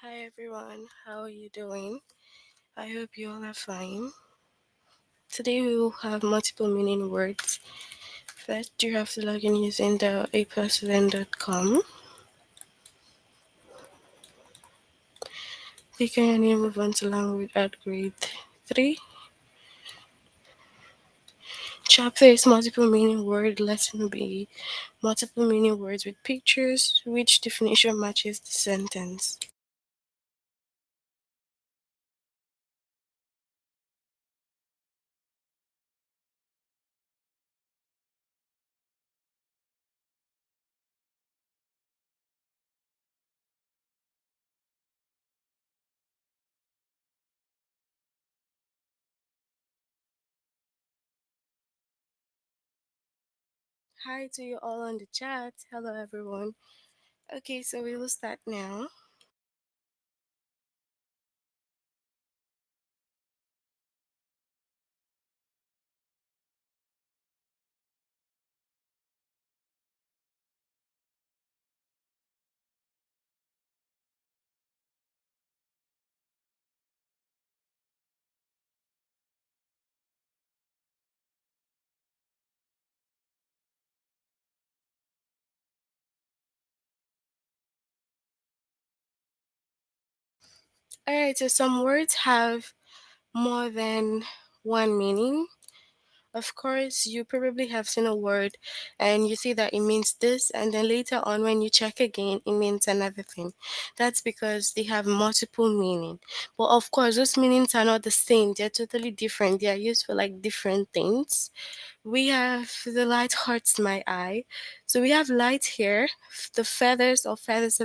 Hi everyone, how are you doing? I hope you all are fine. Today we will have multiple meaning words. First, you have to log in using the apluslearn.com. Click on your name, move on to language at grade 3. Chapter is multiple meaning word. Lesson B, multiple meaning words with pictures. Which definition matches the sentence? Hi to you all on the chat. Hello everyone. Okay, so we will start now. Alright, so some words have more than one meaning. Of course, you probably have seen a word and you see that it means this, and then later on, when you check again, it means another thing. That's because they have multiple meaning. But of course, those meanings are not the same, they're totally different. They are used for like different things. We have the light hurts my eye. So we have light here. The feathers are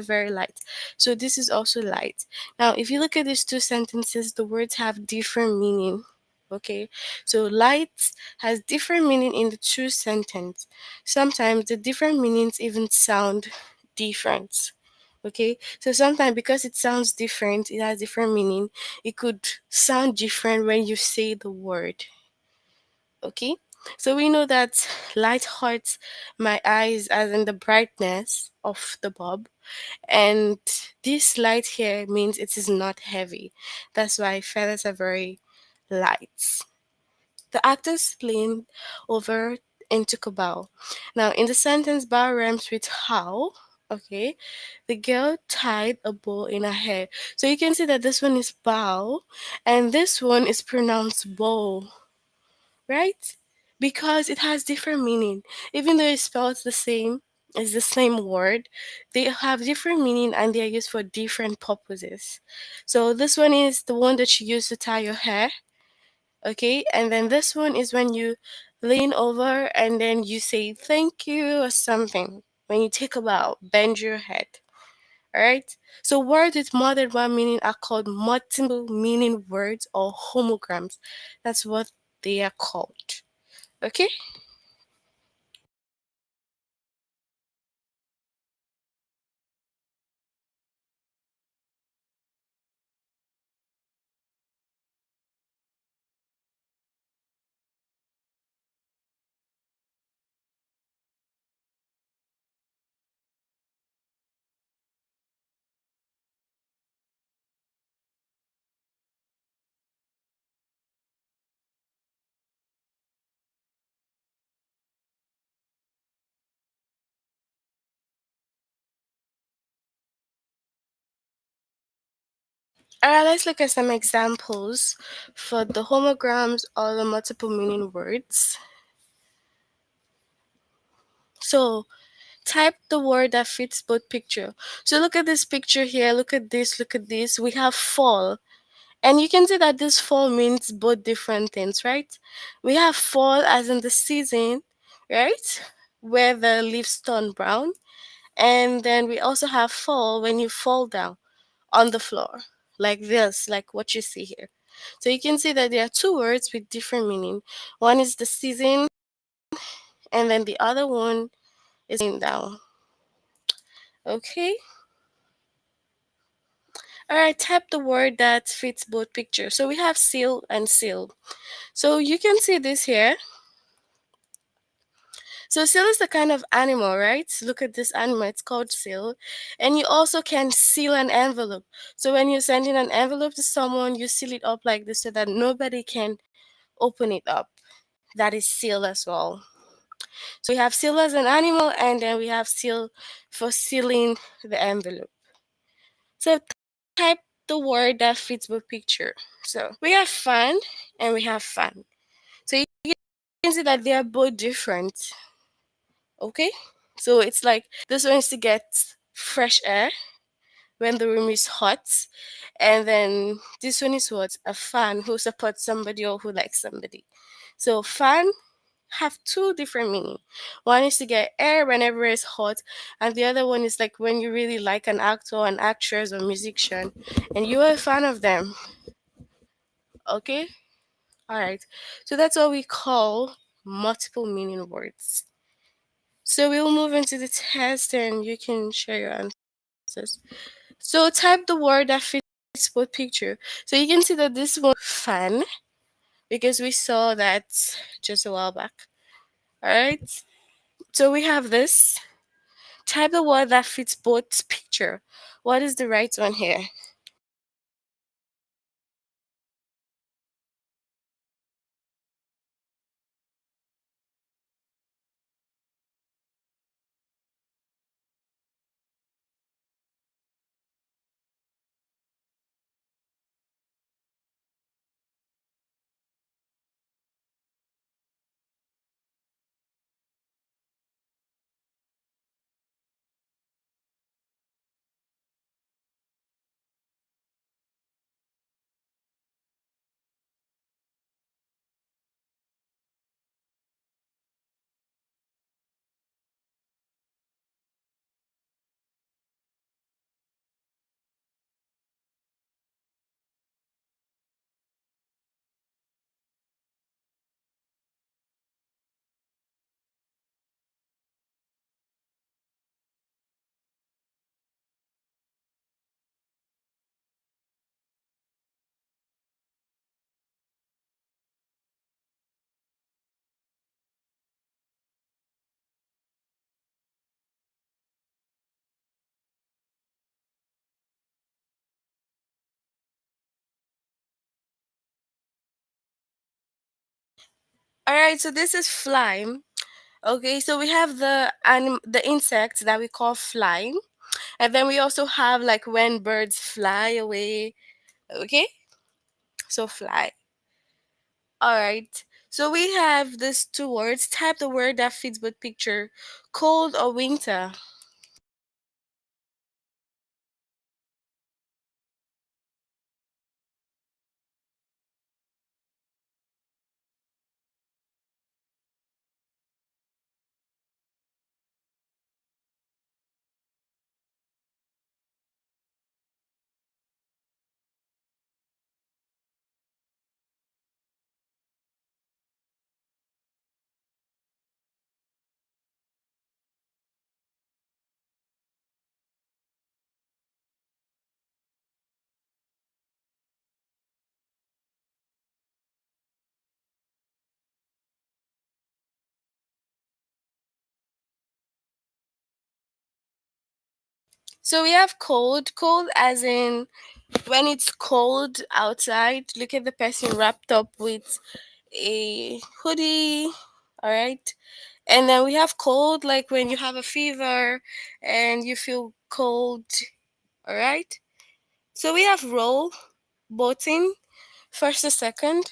very light. So this is also light. Now, if you look at these two sentences, the words have different meaning. Okay, so light has different meaning in the two sentence. Sometimes the different meanings even sound different. Okay, so sometimes because it sounds different, it has different meaning. It could sound different when you say the word. Okay, so we know that light hurts my eyes as in the brightness of the bulb, and this light here means it is not heavy. That's why feathers are very light. The actors leaned over and took a bow. Now, in the sentence, bow rhymes with how. Okay, the girl tied a bow in her hair. So you can see that this one is bow, and this one is pronounced bow, right? Because it has different meaning. Even though it's spelled the same, it's the same word, they have different meaning and they are used for different purposes. So this one is the one that you use to tie your hair, okay? And then this one is when you lean over and then you say thank you or something. When you take a bow, bend your head. All right. So words with more than one meaning are called multiple meaning words or homograms. That's what they are called. Okay. All right. Let's look at some examples for the homograms or the multiple meaning words. So type the word that fits both picture. So look at this picture here. Look at this. Look at this. We have fall. And you can see that this fall means both different things, right? We have fall as in the season, right? Where the leaves turn brown. And then we also have fall when you fall down on the floor, like this, like what you see here. So you can see that there are two words with different meaning. One is the season, and then the other one is laying down. Okay? Alright, type the word that fits both pictures. So we have seal and seal. So you can see this here. So seal is the kind of animal, right? Look at this animal, it's called seal. And you also can seal an envelope. So when you're sending an envelope to someone, you seal it up like this so that nobody can open it up. That is seal as well. So we have seal as an animal, and then we have seal for sealing the envelope. So type the word that fits the picture. So we have fun and we have fun. So you can see that they are both different. Okay? So it's like this one is to get fresh air when the room is hot. And then this one is what? A fan who supports somebody or who likes somebody. So fan have two different meaning. One is to get air whenever it's hot, and the other one is like when you really like an actor, an actress, or musician, and you're a fan of them. Okay? Alright. So that's what we call multiple meaning words. So we'll move into the test and you can share your answers. So type the word that fits both picture. So you can see that this one fan because we saw that just a while back. Alright. So we have this. Type the word that fits both picture. What is the right one here? All right, so this is fly. Okay, so we have the insect that we call fly, and then we also have like when birds fly away. Okay, so fly. All right. So we have these two words. Type the word that fits both picture. Cold or winter. So we have cold. Cold as in when it's cold outside. Look at the person wrapped up with a hoodie. All right. And then we have cold like when you have a fever and you feel cold. All right. So we have roll, boating, first or second.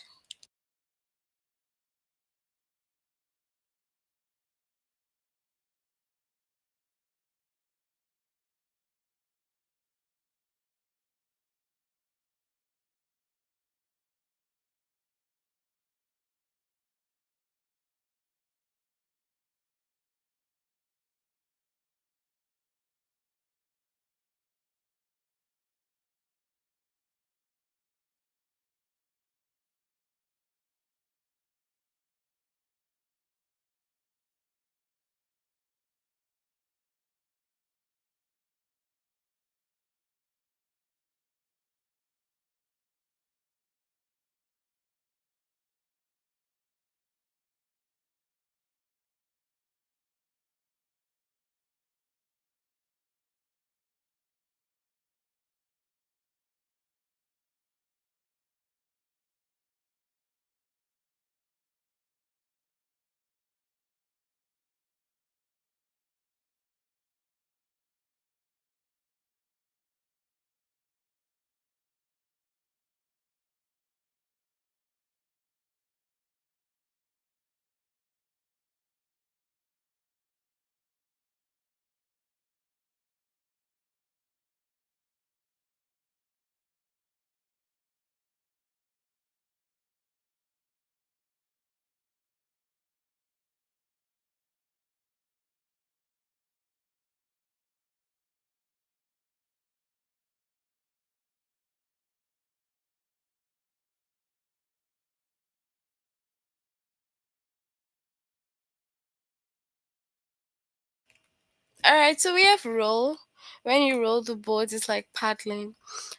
All right, so we have roll. When you roll the boat, it's like paddling.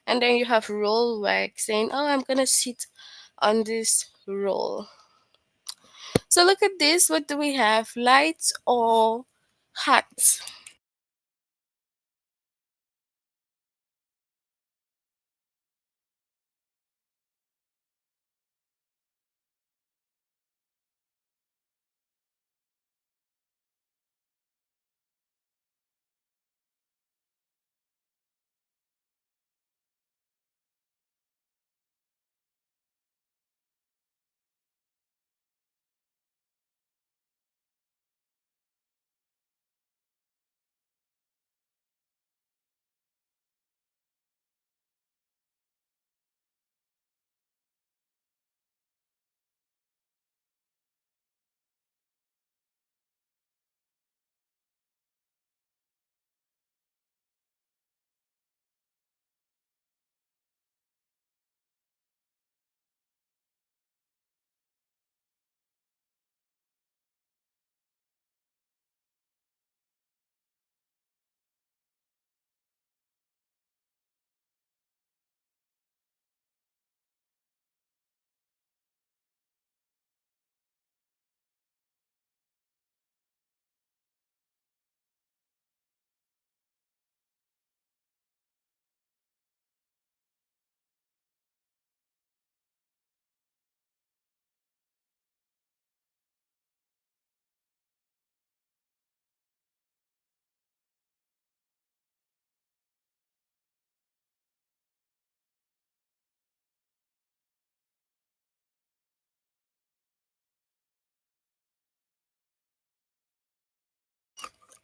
And then you have roll, like saying, "Oh, I'm gonna sit on this roll." So look at this. What do we have? Lights or hats?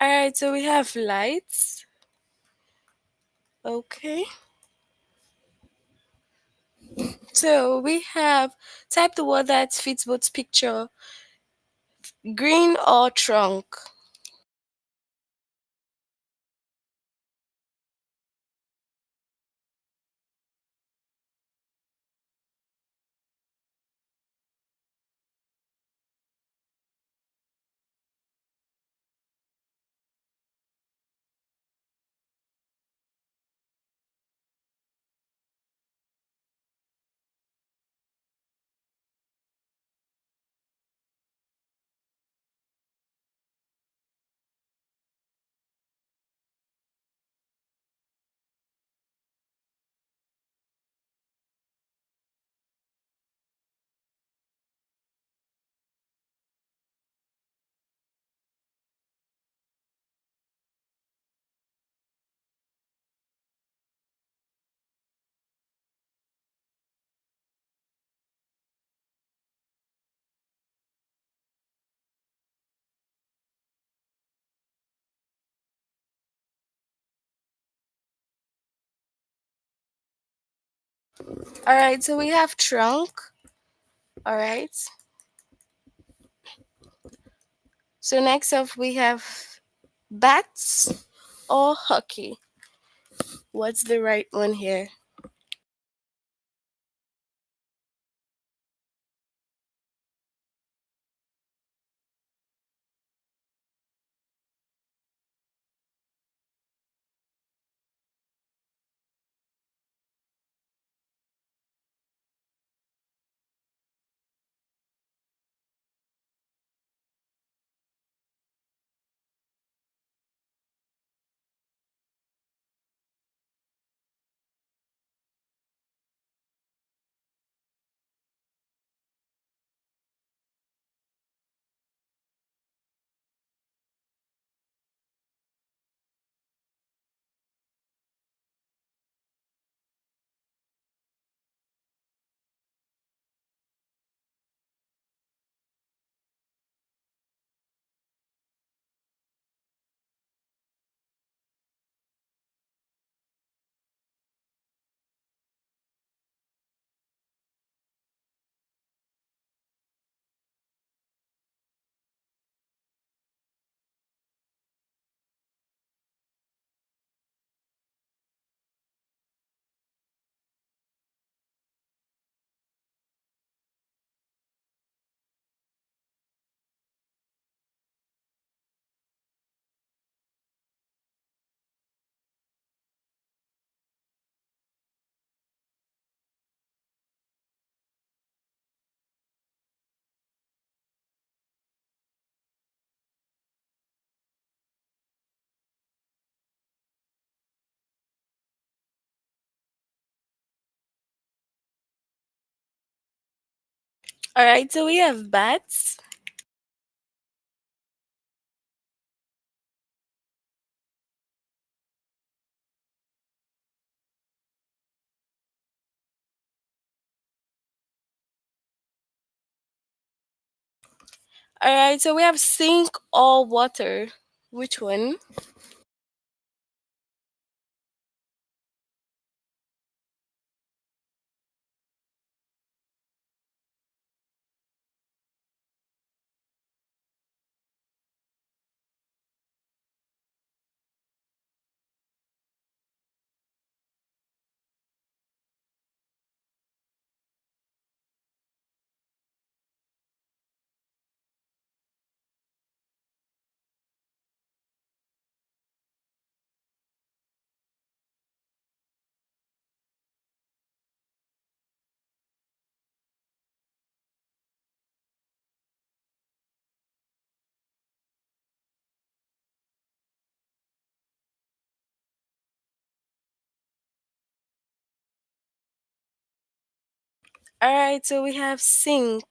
All right, so we have lights. Okay. So we have type the word that fits both picture, green or trunk. All right, so we have trunk. All right. So next up we have bats or hockey. What's the right one here? All right, so we have bats. All right, so we have sink or water. Which one? All right, so we have sink.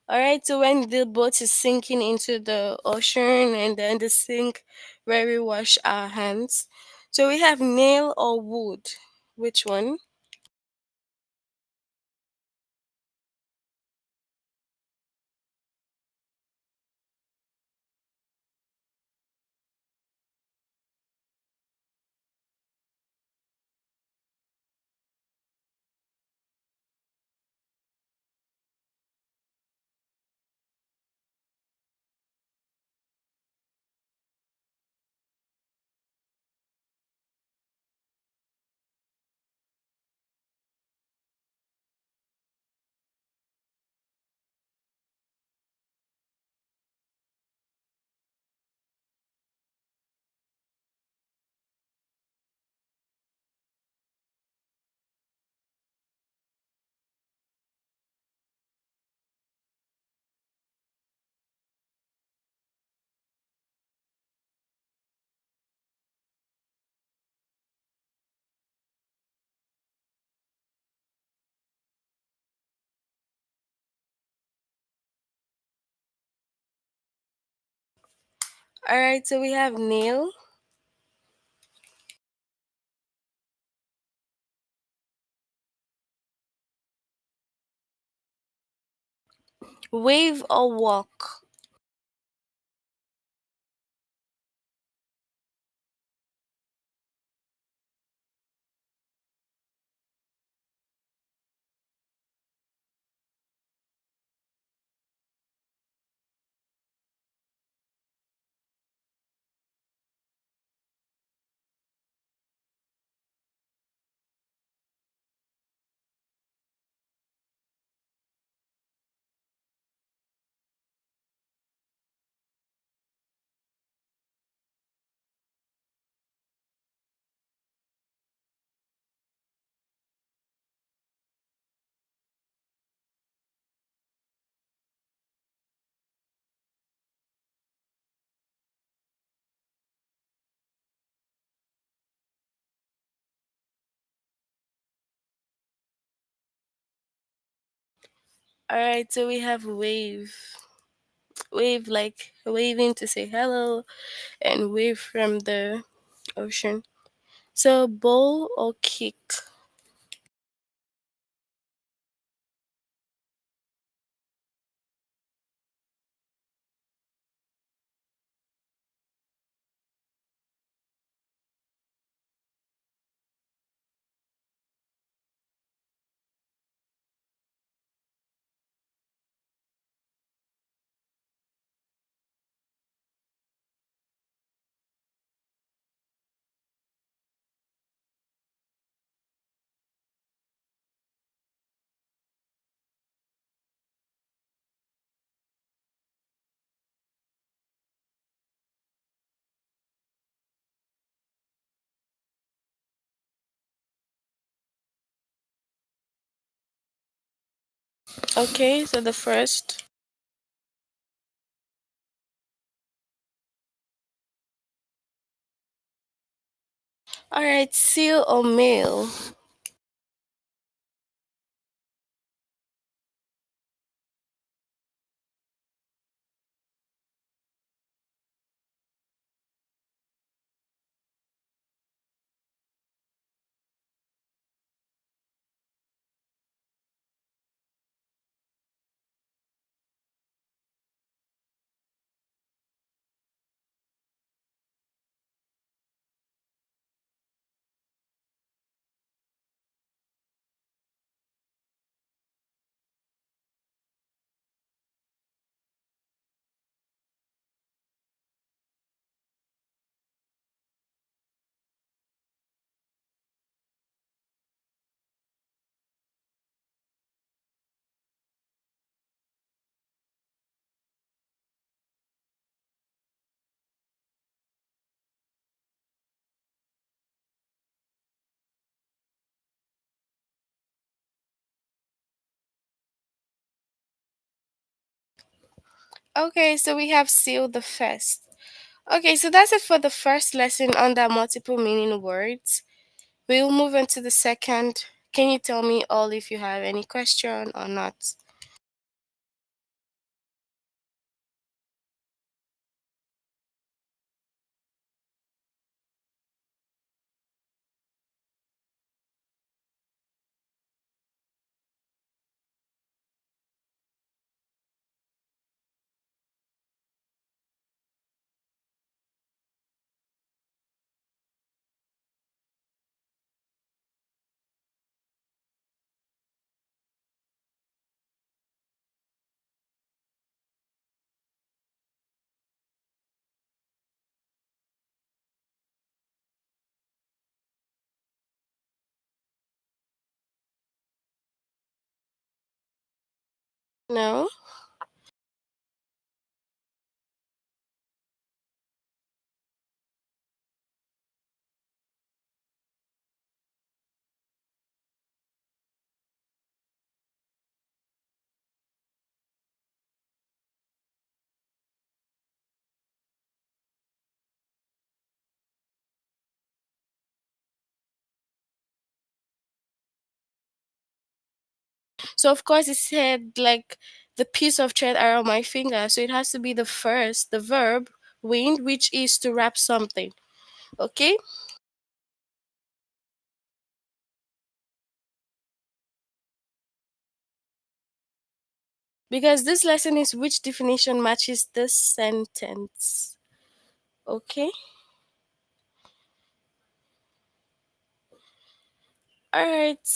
All right, so when the boat is sinking into the ocean and then the sink where we wash our hands. So we have nail or wood. Which one? All right, so we have nail. Wave or walk. All right, so we have wave. Wave like waving to say hello and wave from the ocean. So bowl or kick. Okay, so the first. All right, seal or mail. Okay, so we have seal the first. Okay, so that's it for the first lesson under multiple meaning words. We'll move on to the second. Can you tell me all if you have any question or not? No? So of course it said like the piece of thread around my finger. So it has to be the first, the verb wind, which is to wrap something. Okay? Because this lesson is which definition matches this sentence. Okay? Alright.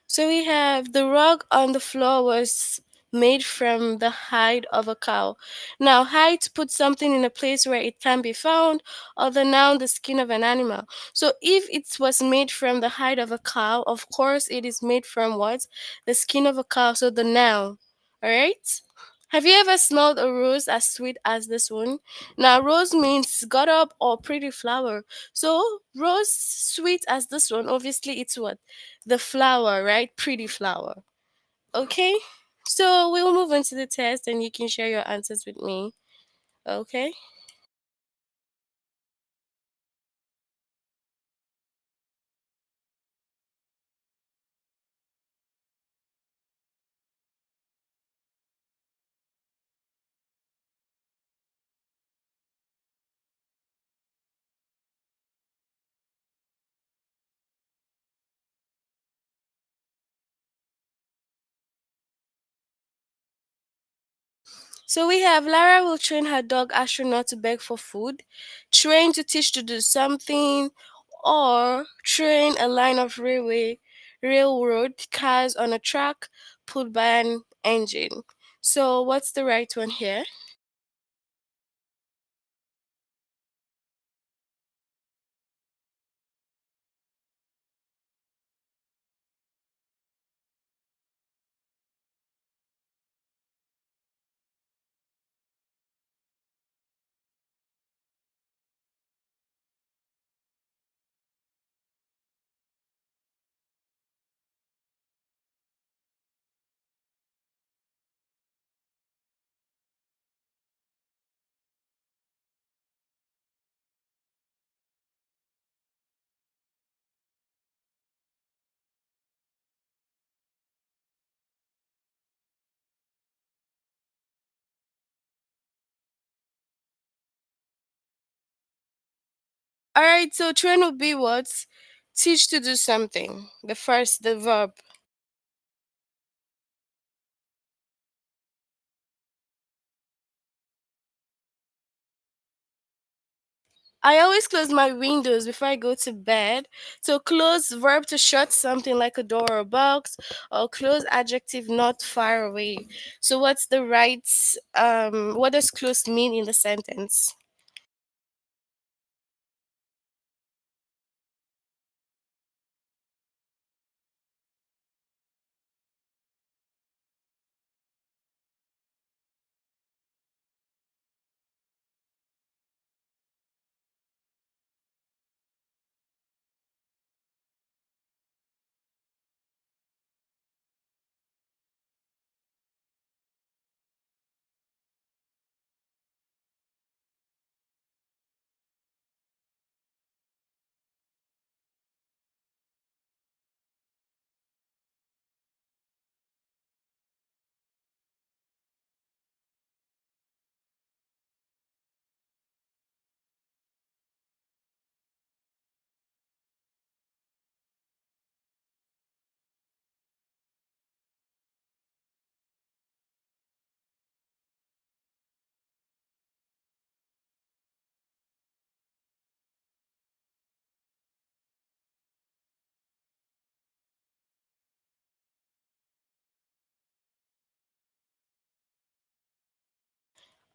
So we have the rug on the floor was made from the hide of a cow. Now, hide to put something in a place where it can be found, or the noun, the skin of an animal. So if it was made from the hide of a cow, of course it is made from what? The skin of a cow. So the noun. Alright? Have you ever smelled a rose as sweet as this one? Now, rose means got up or pretty flower. So, rose sweet as this one, obviously, it's what? The flower, right? Pretty flower. Okay? So, we'll move on to the test and you can share your answers with me. Okay? So we have Lara will train her dog astronaut to beg for food, train to teach to do something, or train a line of railroad cars on a track pulled by an engine. So what's the right one here? All right, so train would be what? Teach to do something. The first, the verb. I always close my windows before I go to bed. So close verb to shut something like a door or box, or close adjective not far away. So what's the right what does close mean in the sentence?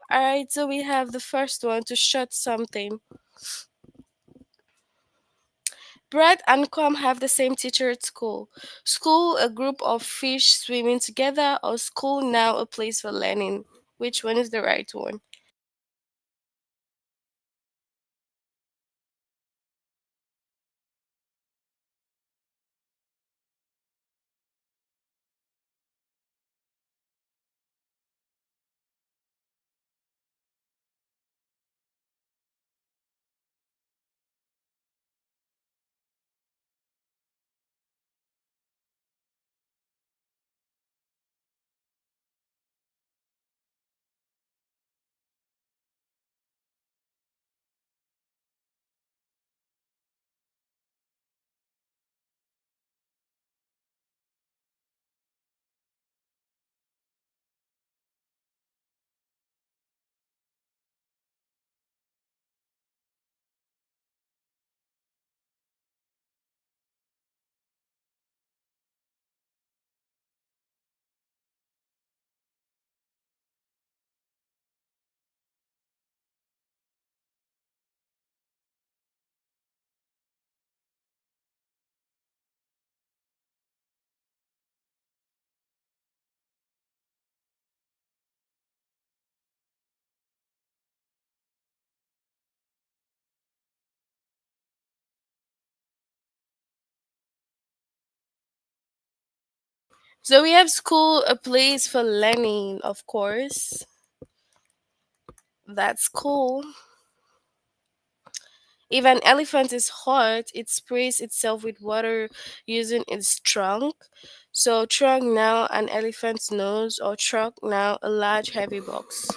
All right, so we have the first one to shut something. Brad and Com have the same teacher at school. School, a group of fish swimming together, or school now a place for learning? Which one is the right one? So we have school, a place for learning, of course. That's cool. If an elephant is hot, it sprays itself with water using its trunk. So trunk now an elephant's nose, or trunk now a large heavy box.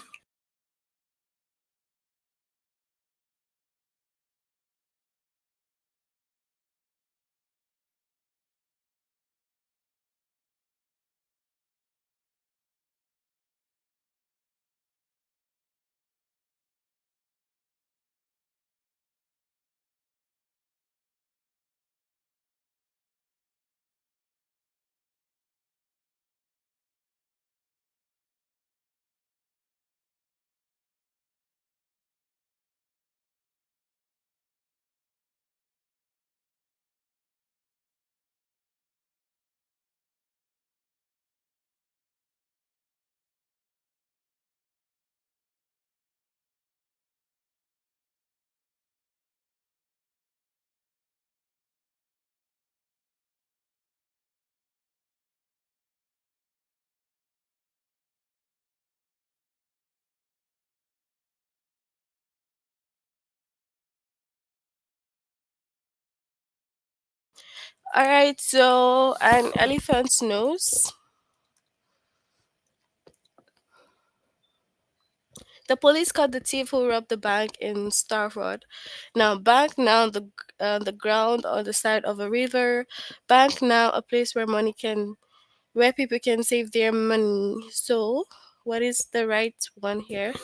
All right, so an elephant's nose. The police caught the thief who robbed the bank in Starford. Now, bank now the ground on the side of a river. Bank now a place where people can save their money. So, what is the right one here?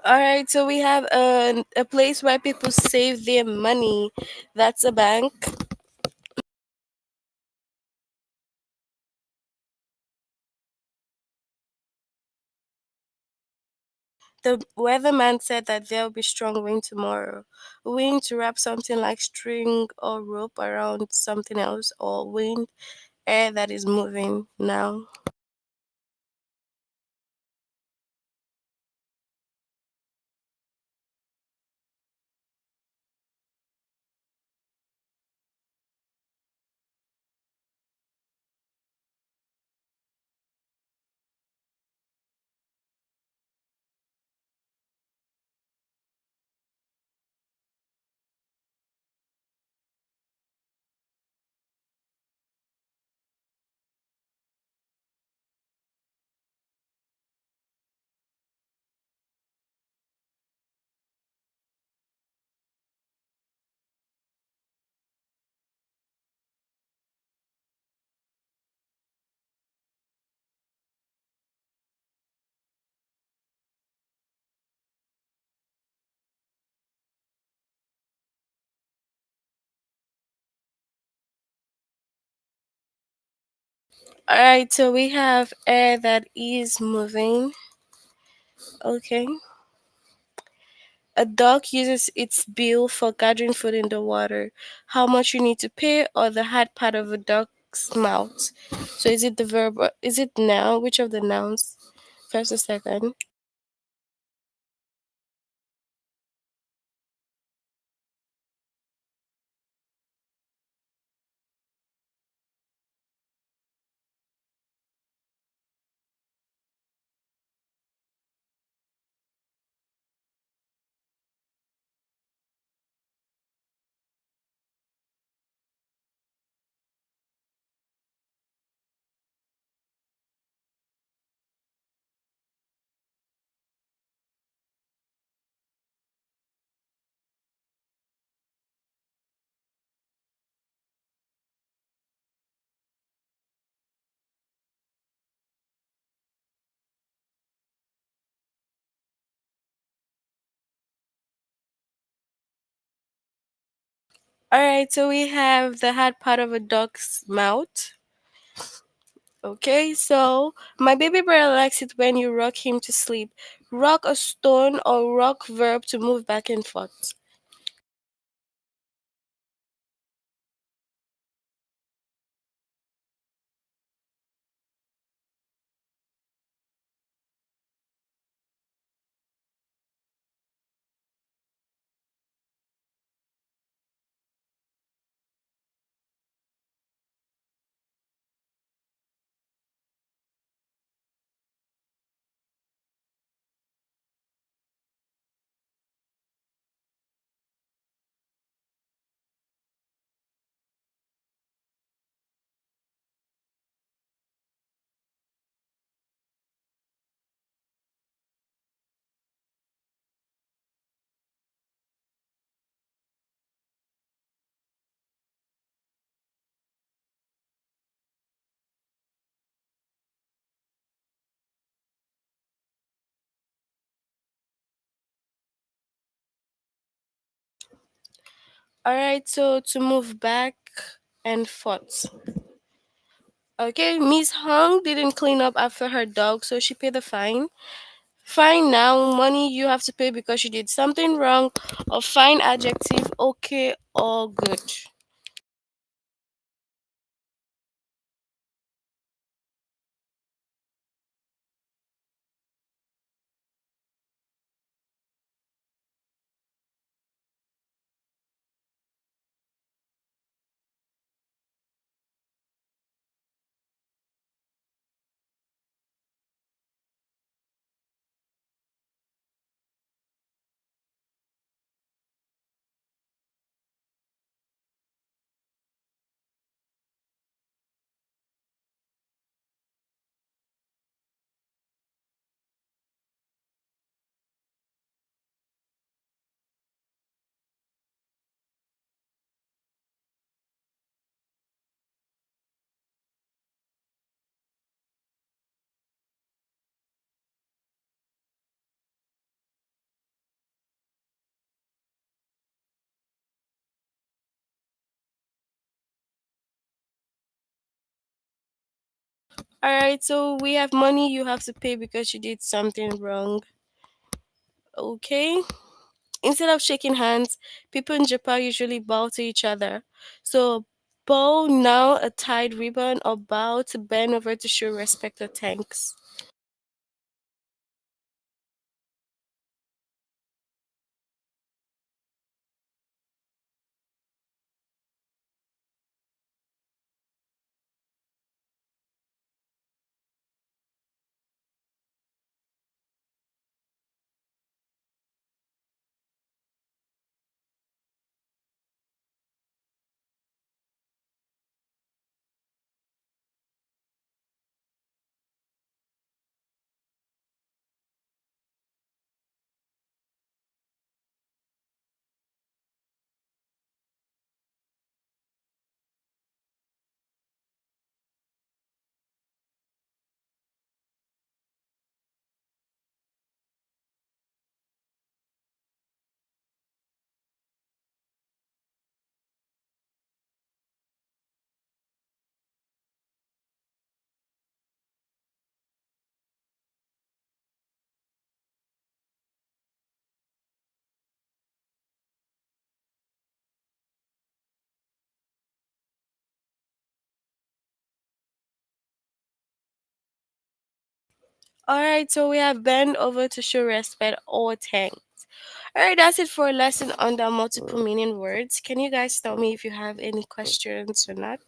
All right, so we have a place where people save their money. That's a bank. The weatherman said that there'll be strong wind tomorrow. Wind to wrap something like string or rope around something else, or wind, air that is moving now. All right, so we have air that is moving. Okay. A duck uses its bill for gathering food in the water. How much you need to pay, or the hard part of a duck's mouth? So is it the verb, or is it noun? Which of the nouns? First or second? All right, so we have the hard part of a duck's mouth. Okay, so my baby brother likes it when you rock him to sleep. Rock a stone or rock verb to move back and forth. All right, so to move back and forth. Okay, Miss Hung didn't clean up after her dog, so she paid the fine. Fine now, money you have to pay because you did something wrong, or fine adjective, okay or good. All right, so we have money you have to pay because you did something wrong. Okay. Instead of shaking hands, people in Japan usually bow to each other. So bow now, a tied ribbon, or bow to bend over to show respect or thanks. All right, so we have bend over to show respect or thanks. All right, that's it for a lesson on the multiple meaning words. Can you guys tell me if you have any questions or not?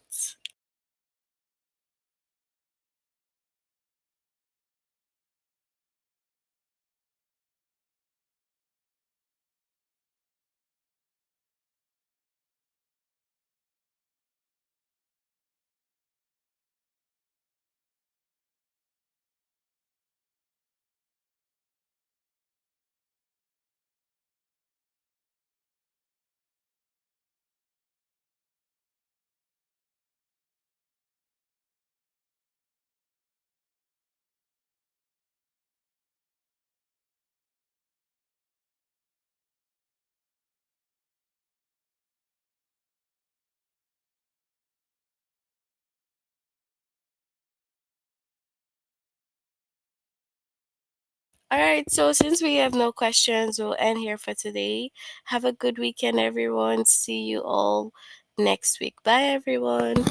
All right, so since we have no questions, we'll end here for today. Have a good weekend, everyone. See you all next week. Bye, everyone.